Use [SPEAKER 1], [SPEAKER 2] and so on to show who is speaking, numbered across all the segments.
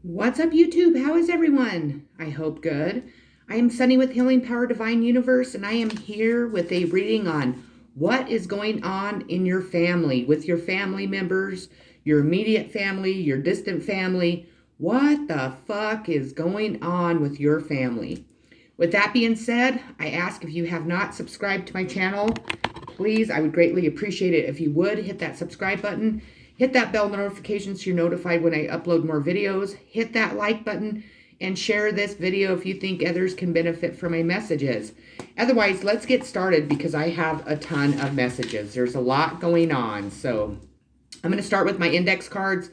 [SPEAKER 1] What's up, YouTube? How is everyone? I hope good. I am Sunny with Healing Power Divine Universe, and I am here with a reading on what is going on in your family, with your family members, your immediate family, your distant family. What the fuck is going on with your family? With that being said, I ask if you have not subscribed to my channel, please, I would greatly appreciate it if you would hit that subscribe button. Hit that bell notification so you're notified when I upload more videos. Hit that like button and share this video if you think others can benefit from my messages. Otherwise, let's get started because I have a ton of messages. There's a lot going on. So I'm going to start with my index cards,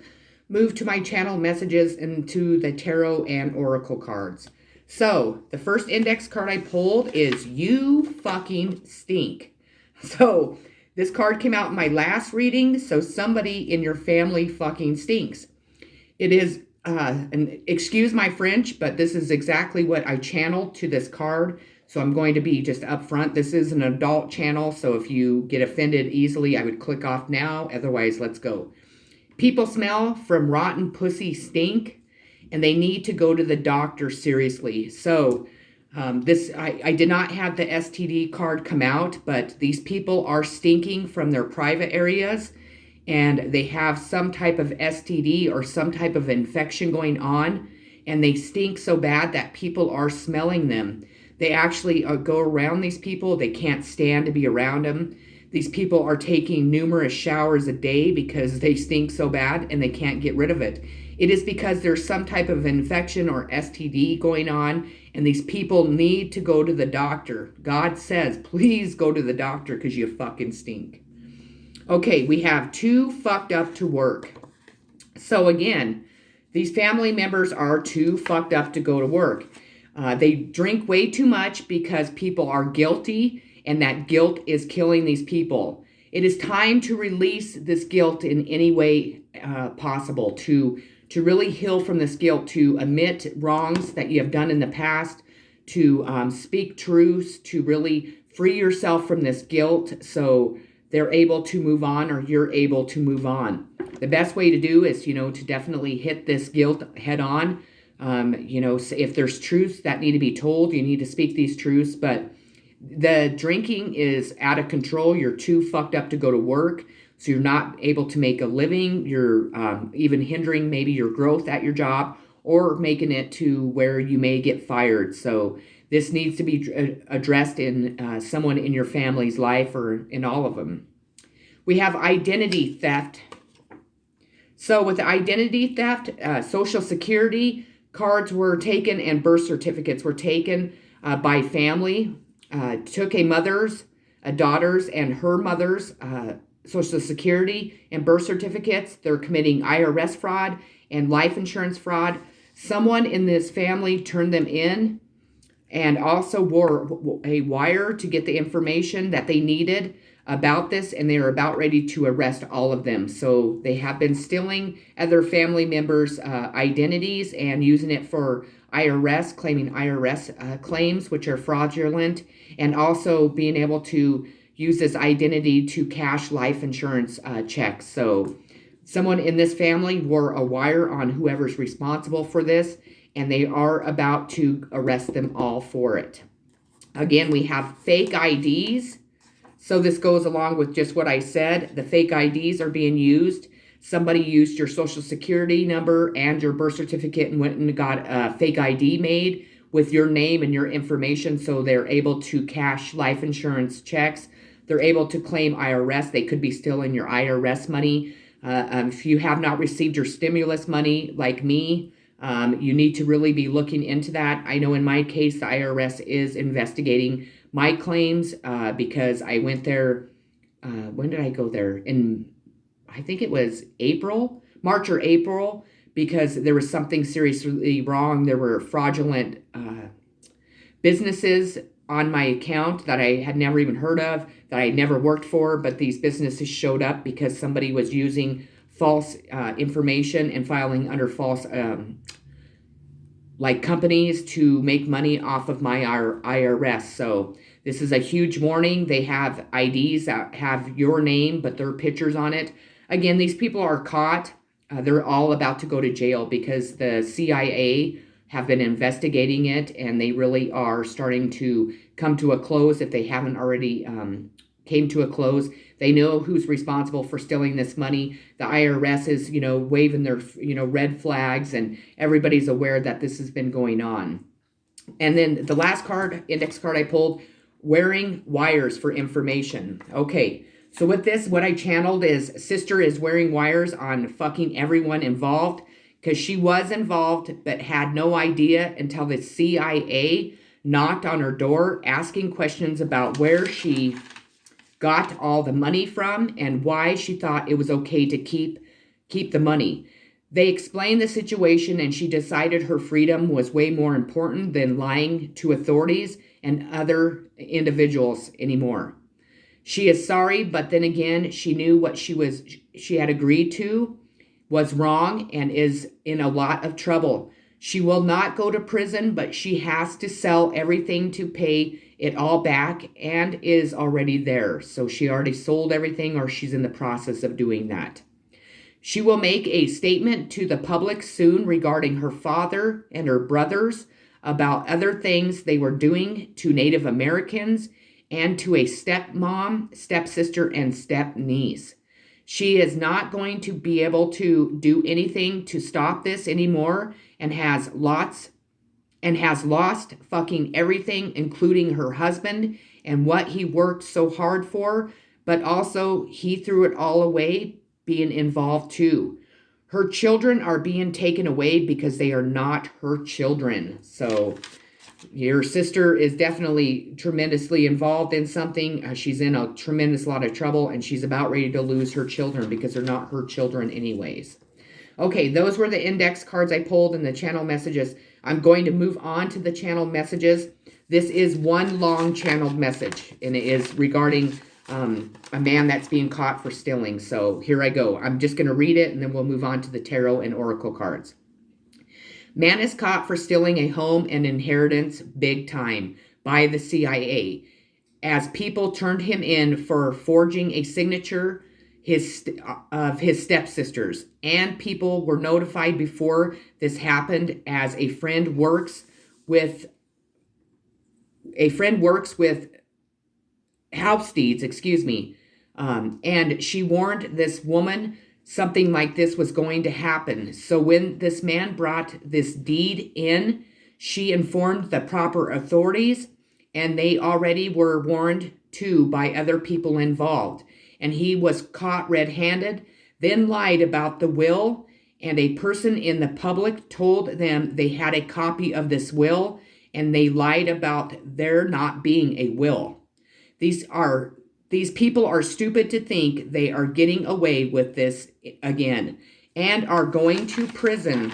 [SPEAKER 1] move to my channel messages, and to the tarot and oracle cards. So the first index card I pulled is You Fucking Stink. So this card came out in my last reading, so somebody in your family fucking stinks. It is, and excuse my French, but this is exactly what I channeled to this card. So I'm going to be just upfront. This is an adult channel, so if you get offended easily, I would click off now. Otherwise, let's go. People smell from rotten pussy stink, and they need to go to the doctor seriously. So I did not have the STD card come out, but these people are stinking from their private areas, and they have some type of STD or some type of infection going on, and they stink so bad that people are smelling them. They actually go around these people. They can't stand to be around them. These people are taking numerous showers a day because they stink so bad and they can't get rid of it. It is because there's some type of infection or STD going on, and these people need to go to the doctor. God says, please go to the doctor because you fucking stink. Okay, we have too fucked up to work. So again, these family members are too fucked up to go to work. They drink way too much because people are guilty, and that guilt is killing these people. It is time to release this guilt in any way possible, to really heal from this guilt, to admit wrongs that you have done in the past, to speak truths, to really free yourself from this guilt so they're able to move on, or you're able to move on. The best way to do is, to definitely hit this guilt head on. If there's truths that need to be told, you need to speak these truths, but the drinking is out of control. You're too fucked up to go to work. So you're not able to make a living. You're even hindering maybe your growth at your job, or making it to where you may get fired. So this needs to be addressed in someone in your family's life, or in all of them. We have identity theft. So with identity theft, Social Security cards were taken and birth certificates were taken by family. Took a mother's, a daughter's, and her mother's Social Security and birth certificates. They're committing IRS fraud and life insurance fraud. Someone in this family turned them in and also wore a wire to get the information that they needed about this, and they are about ready to arrest all of them. So they have been stealing other family members' identities and using it for IRS, claiming IRS claims, which are fraudulent, and also being able to use this identity to cash life insurance checks. So someone in this family wore a wire on whoever's responsible for this, and they are about to arrest them all for it. Again, we have fake IDs. So this goes along with just what I said. The fake IDs are being used. Somebody used your Social Security number and your birth certificate and went and got a fake ID made with your name and your information, so they're able to cash life insurance checks. They're able to claim IRS. They could be stealing your IRS money. If you have not received your stimulus money like me, you need to really be looking into that. I know in my case, the IRS is investigating my claims because I went there. When did I go there? I think it was March or April, because there was something seriously wrong. There were fraudulent businesses on my account that I had never even heard of, that I never worked for, but these businesses showed up because somebody was using false information and filing under false companies to make money off of my IRS. So this is a huge warning. They have IDs that have your name, but their pictures on it. Again, these people are caught. they're all about to go to jail because the CIA have been investigating it, and they really are starting to come to a close if they haven't already came to a close. They know who's responsible for stealing this money. The IRS is, waving their, red flags, and everybody's aware that this has been going on. And then the last index card I pulled, wearing wires for information. Okay, so with this, what I channeled is sister is wearing wires on fucking everyone involved, because she was involved but had no idea until the CIA knocked on her door asking questions about where she got all the money from and why she thought it was okay to keep the money. They explained the situation, and she decided her freedom was way more important than lying to authorities and other individuals anymore. She is sorry, but then again, she knew what she had agreed to was wrong and is in a lot of trouble. She will not go to prison, but she has to sell everything to pay it all back, and is already there. So she already sold everything, or she's in the process of doing that. She will make a statement to the public soon regarding her father and her brothers about other things they were doing to Native Americans and to a stepmom, stepsister, and stepniece. She is not going to be able to do anything to stop this anymore, and has lost fucking everything, including her husband and what he worked so hard for, but also he threw it all away being involved too. Her children are being taken away because they are not her children. So your sister is definitely tremendously involved in something. She's in a tremendous lot of trouble, and she's about ready to lose her children because they're not her children anyways. Okay, those were the index cards I pulled in the channel messages. I'm going to move on to the channel messages. This is one long channeled message, and it is regarding a man that's being caught for stealing. So here I go. I'm just going to read it, and then we'll move on to the tarot and oracle cards. Man is caught for stealing a home and inheritance big time by the CIA, as people turned him in for forging a signature of his stepsisters, and people were notified before this happened, as a friend works with house deeds, and she warned this woman something like this was going to happen. So when this man brought this deed in, she informed the proper authorities, and they already were warned too by other people involved. And he was caught red-handed, then lied about the will, and a person in the public told them they had a copy of this will, and they lied about there not being a will. These people are stupid to think they are getting away with this again, and are going to prison,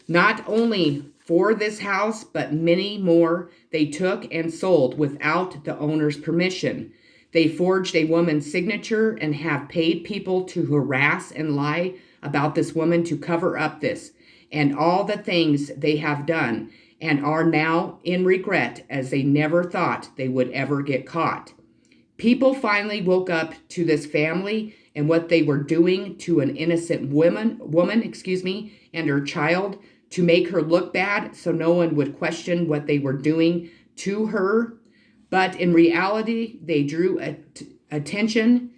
[SPEAKER 1] not only for this house, but many more they took and sold without the owner's permission. They forged a woman's signature and have paid people to harass and lie about this woman to cover up this and all the things they have done, and are now in regret, as they never thought they would ever get caught. People finally woke up to this family and what they were doing to an innocent woman, and her child, to make her look bad so no one would question what they were doing to her. But in reality, they drew attention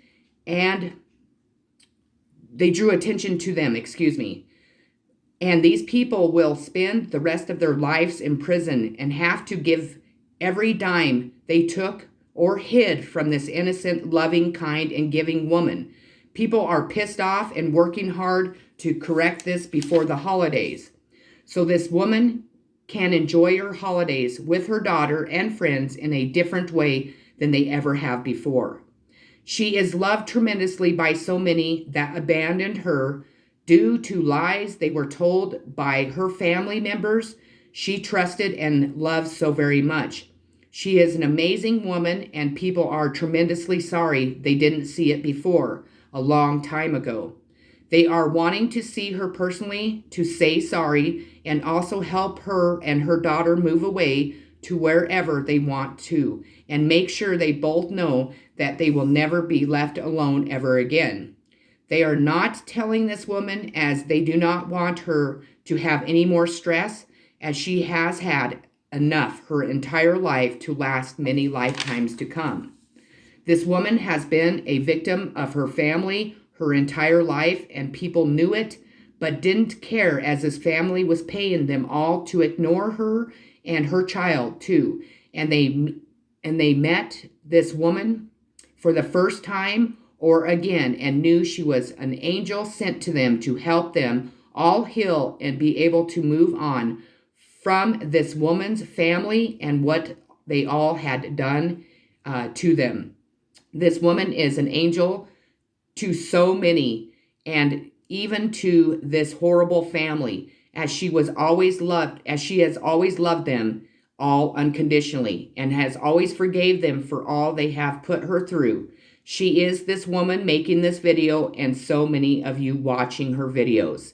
[SPEAKER 1] to them, And these people will spend the rest of their lives in prison and have to give every dime they took or hid from this innocent, loving, kind, and giving woman. People are pissed off and working hard to correct this before the holidays, so this woman can enjoy her holidays with her daughter and friends in a different way than they ever have before. She is loved tremendously by so many that abandoned her due to lies they were told by her family members she trusted and loved so very much. She is an amazing woman, and people are tremendously sorry they didn't see it before, a long time ago. They are wanting to see her personally to say sorry, and also help her and her daughter move away to wherever they want to, and make sure they both know that they will never be left alone ever again. They are not telling this woman, as they do not want her to have any more stress, as she has had enough her entire life to last many lifetimes to come. This woman has been a victim of her family her entire life, and people knew it, but didn't care, as this family was paying them all to ignore her and her child too. And they met this woman for the first time or again and knew she was an angel sent to them to help them all heal and be able to move on from this woman's family and what they all had done to them. This woman is an angel to so many, and even to this horrible family, as she was always loved, as she has always loved them all unconditionally and has always forgave them for all they have put her through. She is this woman making this video, and so many of you watching her videos.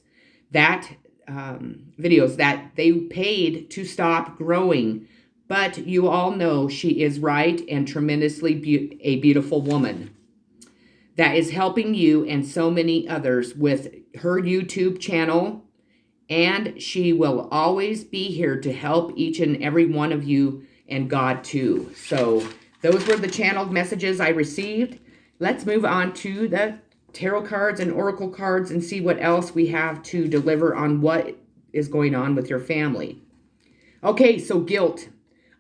[SPEAKER 1] Videos that they paid to stop growing, but you all know she is right and tremendously a beautiful woman that is helping you and so many others with her YouTube channel, and she will always be here to help each and every one of you, and God too. So those were the channeled messages I received. Let's move on to the tarot cards and oracle cards and see what else we have to deliver on what is going on with your family. Okay, so guilt.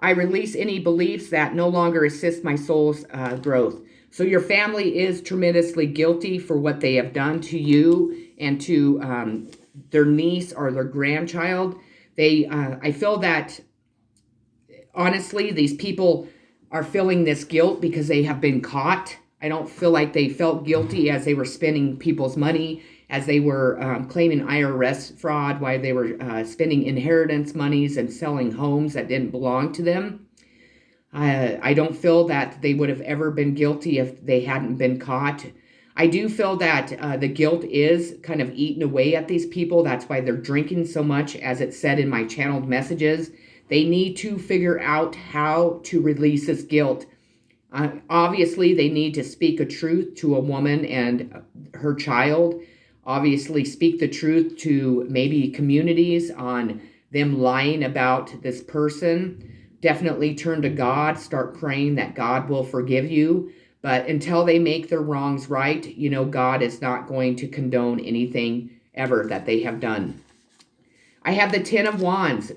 [SPEAKER 1] I release any beliefs that no longer assist my soul's growth. So your family is tremendously guilty for what they have done to you and to their niece or their grandchild. I feel that, honestly, these people are feeling this guilt because they have been caught. I don't feel like they felt guilty as they were spending people's money, as they were claiming IRS fraud, while they were spending inheritance monies and selling homes that didn't belong to them. I don't feel that they would have ever been guilty if they hadn't been caught. I do feel that the guilt is kind of eating away at these people. That's why they're drinking so much, as it said in my channeled messages. They need to figure out how to release this guilt. Obviously, they need to speak a truth to a woman and her child. Obviously, speak the truth to maybe communities on them lying about this person. Definitely turn to God, start praying that God will forgive you. But until they make their wrongs right, you know, God is not going to condone anything ever that they have done. I have the 10 of Wands.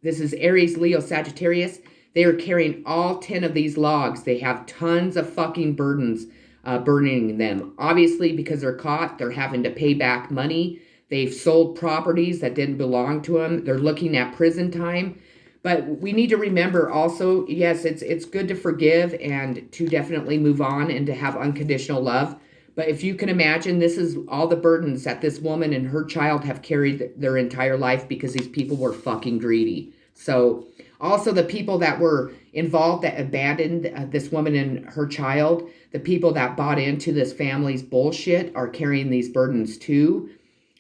[SPEAKER 1] This is Aries, Leo, Sagittarius. They are carrying all 10 of these logs. They have tons of fucking burdens burdening them. Obviously, because they're caught, they're having to pay back money. They've sold properties that didn't belong to them. They're looking at prison time. But we need to remember also, yes, it's good to forgive and to definitely move on and to have unconditional love. But if you can imagine, this is all the burdens that this woman and her child have carried their entire life because these people were fucking greedy. So also the people that were involved that abandoned this woman and her child, the people that bought into this family's bullshit are carrying these burdens too.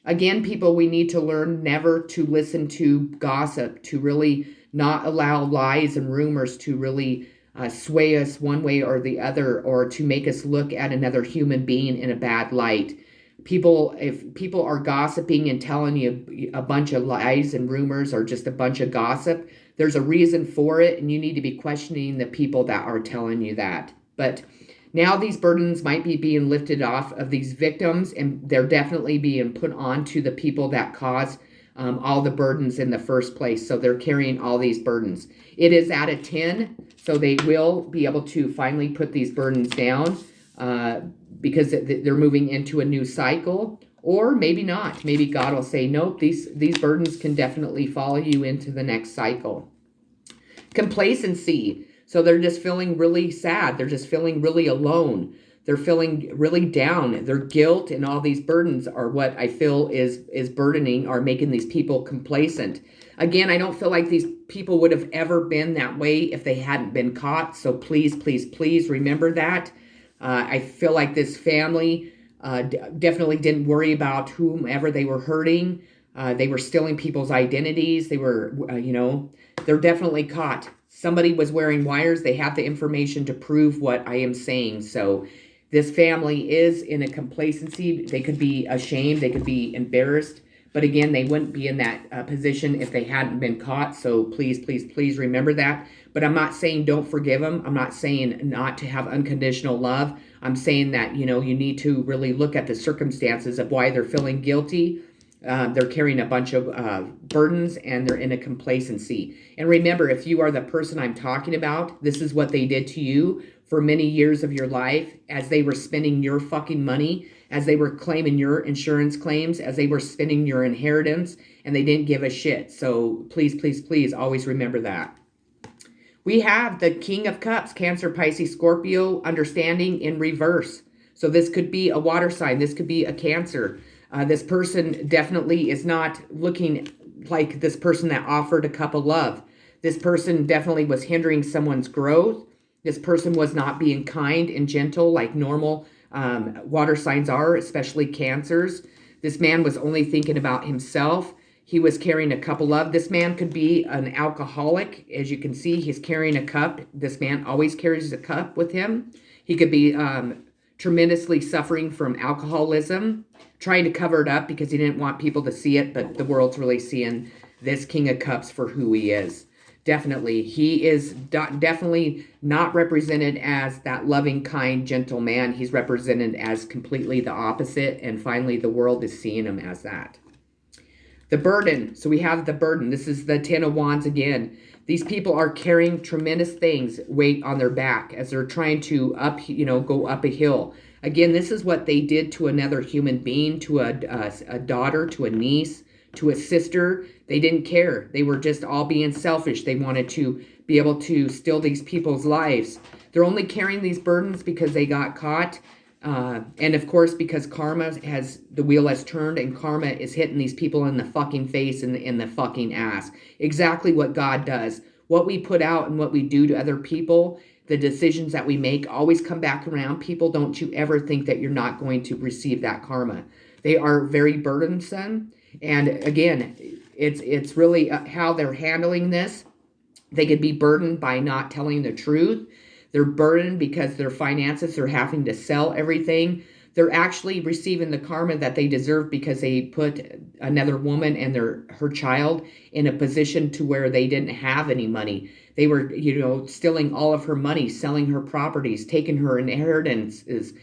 [SPEAKER 1] Again, people, we need to learn never to listen to gossip, to really not allow lies and rumors to really sway us one way or the other, or to make us look at another human being in a bad light. If people are gossiping and telling you a bunch of lies and rumors or just a bunch of gossip, there's a reason for it, and you need to be questioning the people that are telling you that. But now these burdens might be being lifted off of these victims, and they're definitely being put on to the people that caused all the burdens in the first place. So they're carrying all these burdens. It is at a 10, so they will be able to finally put these burdens down because they're moving into a new cycle. Or maybe not. Maybe God will say, nope, these burdens can definitely follow you into the next cycle. Complacency. So they're just feeling really sad. They're just feeling really alone. They're feeling really down. Their guilt and all these burdens are what I feel is burdening or making these people complacent. Again, I don't feel like these people would have ever been that way if they hadn't been caught. So please, please, please remember that. I feel like this family definitely didn't worry about whomever they were hurting. They were stealing people's identities. They were, they're definitely caught. Somebody was wearing wires. They have the information to prove what I am saying. So This family is in a complacency. They could be ashamed. They could be embarrassed. But again, they wouldn't be in that position if they hadn't been caught. So please, please, please remember that. But I'm not saying don't forgive them. I'm not saying not to have unconditional love. I'm saying that, you need to really look at the circumstances of why they're feeling guilty. They're carrying a bunch of burdens, and they're in a complacency. And remember, if you are the person I'm talking about, this is what they did to you for many years of your life, as they were spending your fucking money, as they were claiming your insurance claims, as they were spending your inheritance, and they didn't give a shit. So please, please, please always remember that. We have the King of Cups, Cancer, Pisces, Scorpio, understanding in reverse. So this could be a water sign. This could be a Cancer. This person definitely is not looking like this person that offered a cup of love. This person definitely was hindering someone's growth. This person was not being kind and gentle like normal water signs are, especially Cancers. This man was only thinking about himself. He was carrying a cup of love. This man could be an alcoholic. As you can see, he's carrying a cup. This man always carries a cup with him. He could be tremendously suffering from alcoholism, trying to cover it up because he didn't want people to see it, but the world's really seeing this King of Cups for who he is. Definitely. He is definitely not represented as that loving, kind, gentle man. He's represented as completely the opposite, and finally the world is seeing him as that. The burden. So we have the burden. This is the Ten of Wands again. These people are carrying tremendous things, weight on their back as they're trying to go up a hill. Again, this is what they did to another human being, to a daughter, to a niece, to a sister. They didn't care. They were just all being selfish. They wanted to be able to steal these people's lives. They're only carrying these burdens because they got caught. And of course, because the wheel has turned, and karma is hitting these people in the fucking face and in the fucking ass. Exactly what God does. What we put out and what we do to other people, the decisions that we make always come back around. People, don't you ever think that you're not going to receive that karma. They are very burdensome. And again, it's really how they're handling this. They could be burdened by not telling the truth. They're burdened because their finances are having to sell everything. They're actually receiving the karma that they deserve because they put another woman and her child in a position to where they didn't have any money. They were, stealing all of her money, selling her properties, taking her inheritances,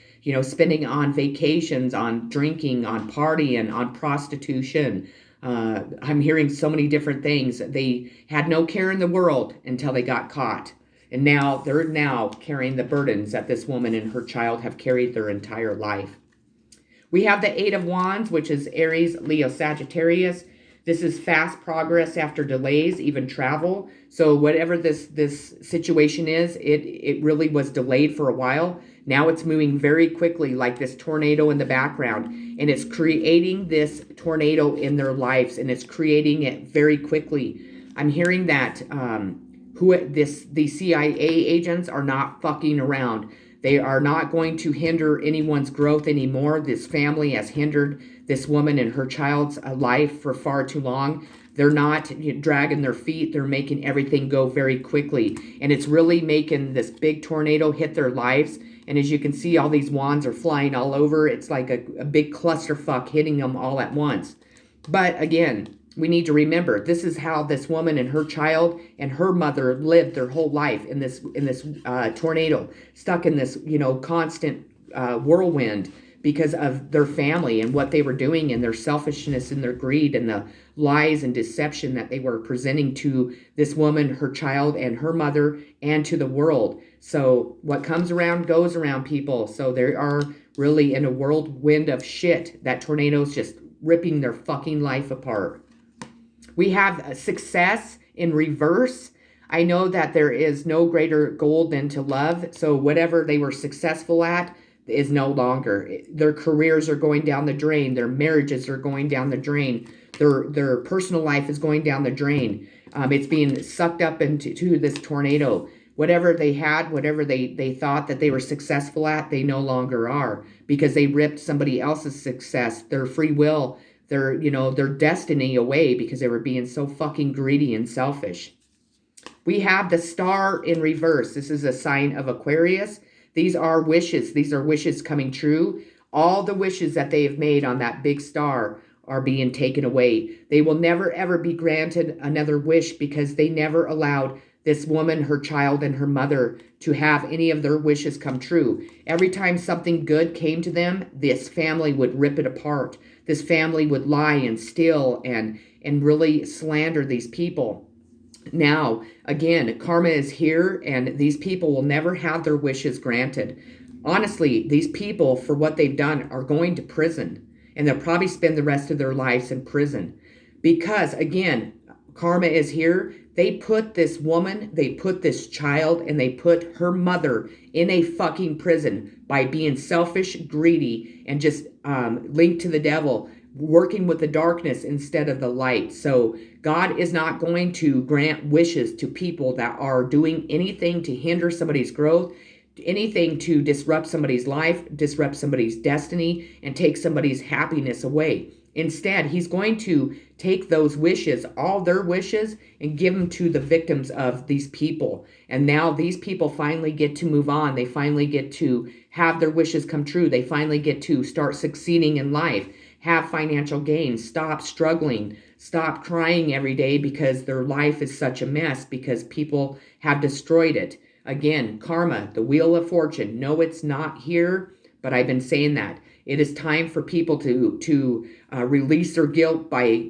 [SPEAKER 1] spending on vacations, on drinking, on partying, on prostitution. I'm hearing so many different things. They had no care in the world until they got caught. And now they're carrying the burdens that this woman and her child have carried their entire life. We have the Eight of Wands, which is Aries, Leo, Sagittarius. This is fast progress after delays, even travel. So whatever this situation is, it really was delayed for a while. Now it's moving very quickly, like this tornado in the background. And it's creating this tornado in their lives, and it's creating it very quickly. I'm hearing that the CIA agents are not fucking around. They are not going to hinder anyone's growth anymore. This family has hindered this woman and her child's life for far too long. They're not dragging their feet. They're making everything go very quickly. And it's really making this big tornado hit their lives. And as you can see, all these wands are flying all over. It's like a big clusterfuck hitting them all at once. But again, we need to remember, this is how this woman and her child and her mother lived their whole life in this tornado, stuck in this constant whirlwind because of their family and what they were doing and their selfishness and their greed and the lies and deception that they were presenting to this woman, her child, and her mother, and to the world. So what comes around goes around, people. So they are really in a whirlwind of shit. That tornado's just ripping their fucking life apart. We have success in reverse. I know that there is no greater goal than to love. So whatever they were successful at is no longer. Their careers are going down the drain. Their marriages are going down the drain. Their personal life is going down the drain. It's being sucked up into this tornado. Whatever they had, whatever they thought that they were successful at, they no longer are, because they ripped somebody else's success, their free will, their destiny away, because they were being so fucking greedy and selfish. We have the Star in reverse. This is a sign of Aquarius. These are wishes. These are wishes coming true. All the wishes that they have made on that big star are being taken away. They will never, ever be granted another wish because they never allowed this woman, her child, and her mother to have any of their wishes come true. Every time something good came to them, this family would rip it apart. This family would lie and steal and really slander these people. Now, again, karma is here, and these people will never have their wishes granted. Honestly, these people, for what they've done, are going to prison, and they'll probably spend the rest of their lives in prison. Because, again, karma is here. They put this woman, they put this child, and they put her mother in a fucking prison by being selfish, greedy, and just linked to the devil, working with the darkness instead of the light. So God is not going to grant wishes to people that are doing anything to hinder somebody's growth, anything to disrupt somebody's life, disrupt somebody's destiny, and take somebody's happiness away. Instead, he's going to take those wishes, all their wishes, and give them to the victims of these people. And now these people finally get to move on. They finally get to have their wishes come true. They finally get to start succeeding in life, have financial gains, stop struggling, stop crying every day because their life is such a mess because people have destroyed it. Again, karma, the wheel of fortune. No, it's not here, but I've been saying that. It is time for people to release their guilt by,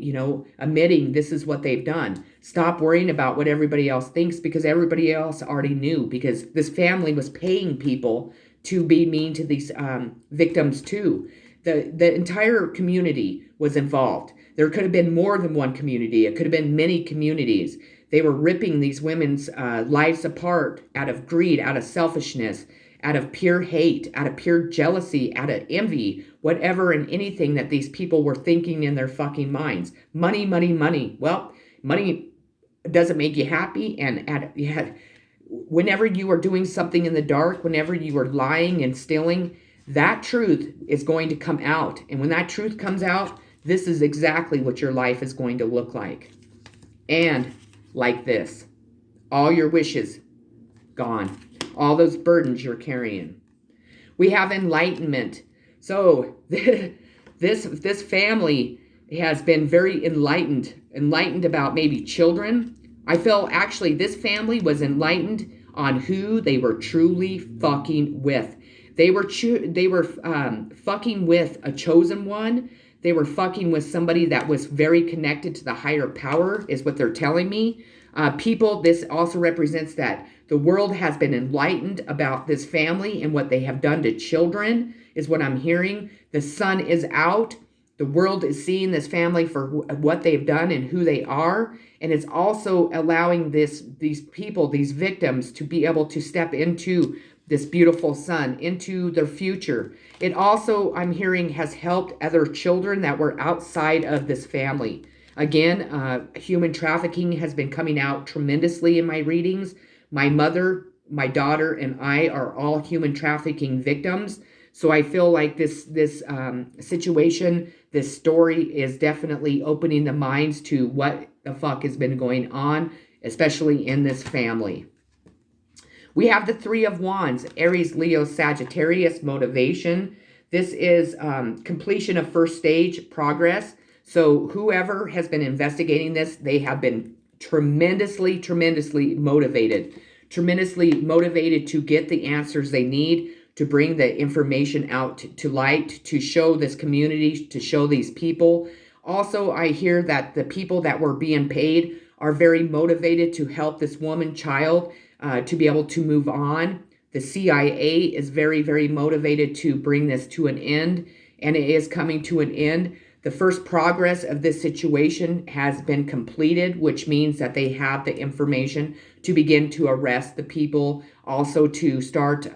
[SPEAKER 1] admitting this is what they've done. Stop worrying about what everybody else thinks because everybody else already knew, because this family was paying people to be mean to these victims too. The entire community was involved. There could have been more than one community. It could have been many communities. They were ripping these women's lives apart out of greed, out of selfishness, out of pure hate, out of pure jealousy, out of envy, whatever and anything that these people were thinking in their fucking minds. Money, money, money. Well, money doesn't make you happy. And whenever you are doing something in the dark, whenever you are lying and stealing, that truth is going to come out. And when that truth comes out, this is exactly what your life is going to look like. And like this, all your wishes gone. All those burdens you're carrying. We have enlightenment. So this family has been very enlightened about maybe children. I feel actually this family was enlightened on who they were truly fucking with. They were fucking with a chosen one. They were fucking with somebody that was very connected to the higher power, is what they're telling me. This also represents that the world has been enlightened about this family and what they have done to children, is what I'm hearing. The sun is out. The world is seeing this family for what they've done and who they are. And it's also allowing these people, these victims, to be able to step into this beautiful sun, into their future. It also, I'm hearing, has helped other children that were outside of this family. Again, human trafficking has been coming out tremendously in my readings. My mother, my daughter, and I are all human trafficking victims. So I feel like this situation, this story is definitely opening the minds to what the fuck has been going on, especially in this family. We have the Three of Wands, Aries, Leo, Sagittarius, motivation. This is completion of first stage, progress. So whoever has been investigating this, they have been tremendously motivated to get the answers they need, to bring the information out to light, to show this community, to show these people. Also, I hear that the people that were being paid are very motivated to help this woman, child, to be able to move on. The CIA is very motivated to bring this to an end, and it is coming to an end. The first progress of this situation has been completed, which means that they have the information to begin to arrest the people, also to start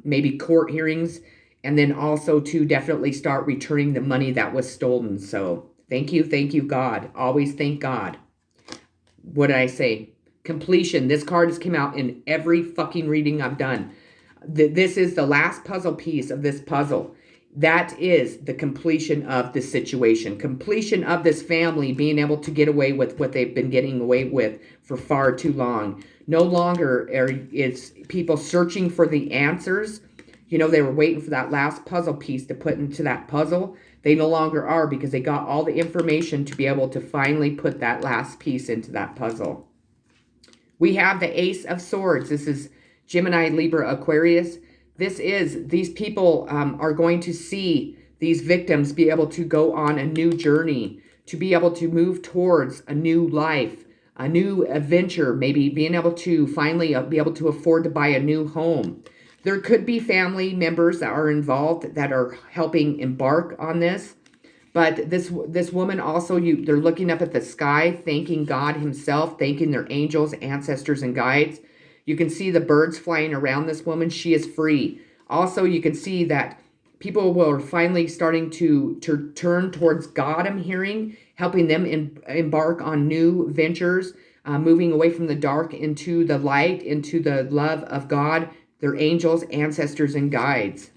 [SPEAKER 1] maybe court hearings, and then also to definitely start returning the money that was stolen. So thank you, God. Always thank God. What did I say? Completion. This card has come out in every fucking reading I've done. This is the last puzzle piece of this puzzle. That is the completion of this situation. Completion of this family being able to get away with what they've been getting away with for far too long. No longer is people searching for the answers They were waiting for that last puzzle piece to put into that puzzle. They no longer are, because they got all the information to be able to finally put that last piece into that puzzle. We have the Ace of Swords. This is Gemini, Libra, Aquarius. These people are going to see these victims be able to go on a new journey, to be able to move towards a new life, a new adventure, maybe being able to finally be able to afford to buy a new home. There could be family members that are involved that are helping embark on this. But this woman also, they're looking up at the sky, thanking God himself, thanking their angels, ancestors, and guides. You can see the birds flying around this woman. She is free. Also, you can see that people are finally starting to turn towards God, I'm hearing, helping them embark on new ventures, moving away from the dark into the light, into the love of God, their angels, ancestors, and guides.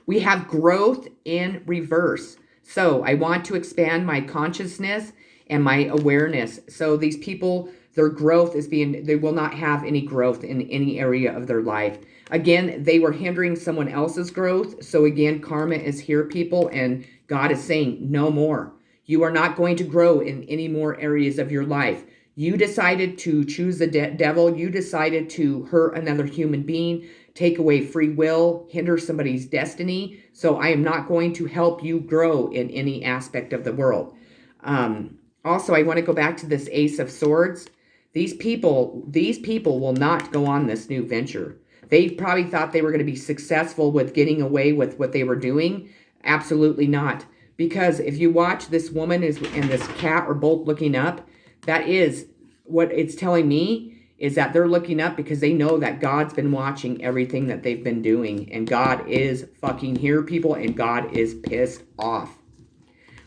[SPEAKER 1] We have growth in reverse. So I want to expand my consciousness and my awareness. So these people, their growth they will not have any growth in any area of their life. Again, they were hindering someone else's growth. So again, karma is here, people, and God is saying no more. You are not going to grow in any more areas of your life. You decided to choose the devil. You decided to hurt another human being, take away free will, hinder somebody's destiny. So I am not going to help you grow in any aspect of the world. Also, I want to go back to this Ace of Swords. These people will not go on this new venture. They probably thought they were going to be successful with getting away with what they were doing. Absolutely not. Because if you watch, this woman and this cat are both looking up. That is what it's telling me, is that they're looking up because they know that God's been watching everything that they've been doing. And God is fucking here, people, and God is pissed off.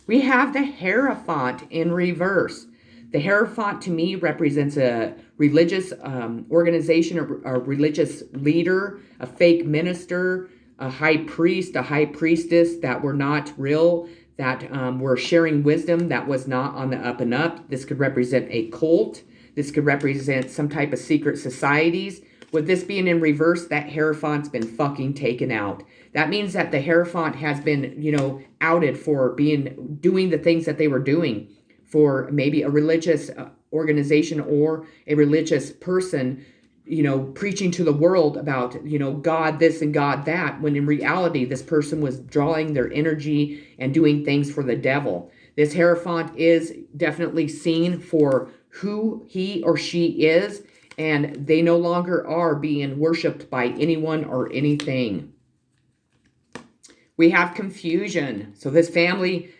[SPEAKER 1] We have the Hierophant in reverse. The Hierophant, to me, represents a religious organization, a religious leader, a fake minister, a high priest, a high priestess that were not real, that were sharing wisdom that was not on the up and up. This could represent a cult. This could represent some type of secret societies. With this being in reverse, that Hierophant's been fucking taken out. That means that the Hierophant has been, outed for doing the things that they were doing, for maybe a religious organization or a religious person, preaching to the world about, God this and God that, when in reality, this person was drawing their energy and doing things for the devil. This Hierophant is definitely seen for who he or she is, and they no longer are being worshipped by anyone or anything. We have confusion. So this family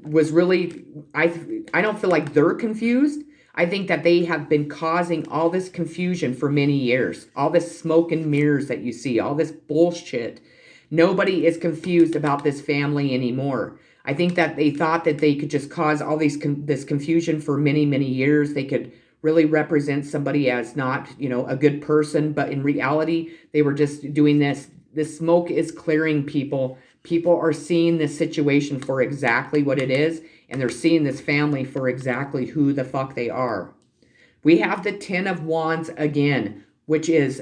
[SPEAKER 1] was really, I don't feel like they're confused. I think that they have been causing all this confusion for many years. All this smoke and mirrors that you see, all this bullshit. Nobody is confused about this family anymore. I think that they thought that they could just cause all this confusion for many, many years. They could really represent somebody as not, a good person. But in reality, they were just doing this. This smoke is clearing, people. People are seeing this situation for exactly what it is. And they're seeing this family for exactly who the fuck they are. We have the Ten of Wands again, which is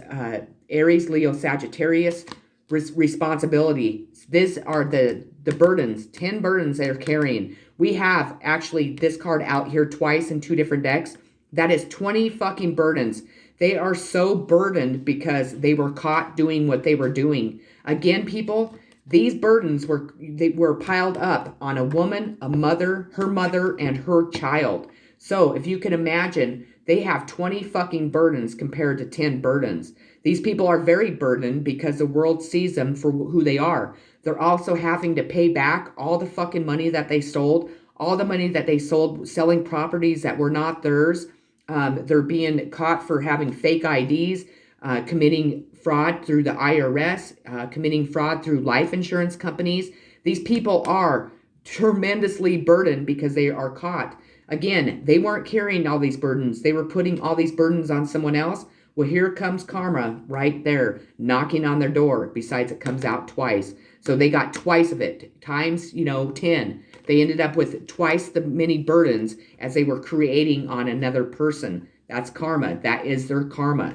[SPEAKER 1] Aries, Leo, Sagittarius. Responsibility. These are the burdens, 10 burdens they're carrying. We have actually this card out here twice in 2 different decks. That is 20 fucking burdens. They are so burdened because they were caught doing what they were doing. Again, people, these burdens were piled up on a woman, a mother, her mother, and her child. So if you can imagine, they have 20 fucking burdens compared to 10 burdens. These people are very burdened because the world sees them for who they are. They're also having to pay back all the fucking money that they sold, all the money that they sold selling properties that were not theirs. They're being caught for having fake IDs, committing fraud through the IRS, committing fraud through life insurance companies. These people are tremendously burdened because they are caught. Again, they weren't carrying all these burdens. They were putting all these burdens on someone else. Well, here comes karma right there, knocking on their door. Besides, it comes out twice. So they got twice of it, times, 10. They ended up with twice the many burdens as they were creating on another person. That's karma. That is their karma.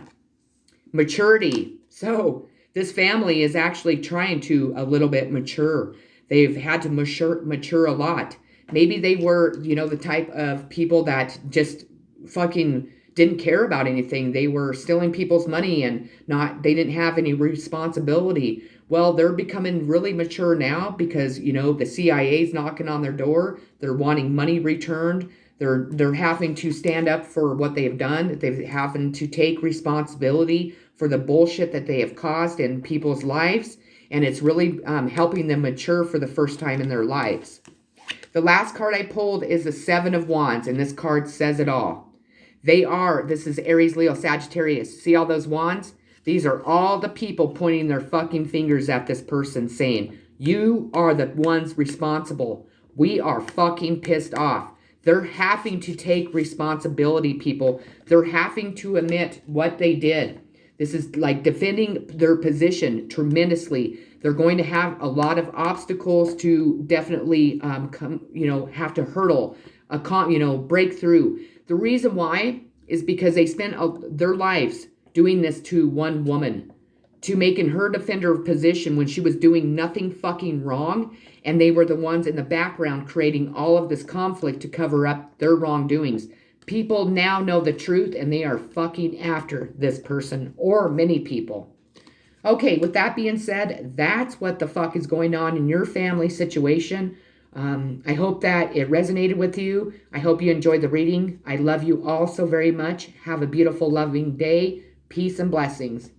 [SPEAKER 1] Maturity. So This family is actually trying to a little bit mature. They've had to mature a lot. Maybe they were, the type of people that just fucking didn't care about anything. They were stealing people's money and they didn't have any responsibility. Well, they're becoming really mature now because, the CIA's knocking on their door. They're wanting money returned. They're having to stand up for what they have done. They're having to take responsibility for the bullshit that they have caused in people's lives. And it's really helping them mature for the first time in their lives. The last card I pulled is the Seven of Wands, and this card says it all. This is Aries, Leo, Sagittarius. See all those wands? These are all the people pointing their fucking fingers at this person saying, you are the ones responsible. We are fucking pissed off. They're having to take responsibility, people. They're having to admit what they did. This is like defending their position tremendously. They're going to have a lot of obstacles to definitely have to hurdle, break through. The reason why is because they spent their lives doing this to one woman, to making her defend her position when she was doing nothing fucking wrong, and they were the ones in the background creating all of this conflict to cover up their wrongdoings. People now know the truth, and they are fucking after this person, or many people. Okay, with that being said, that's what the fuck is going on in your family situation. I hope that it resonated with you. I hope you enjoyed the reading. I love you all so very much. Have a beautiful, loving day. Peace and blessings.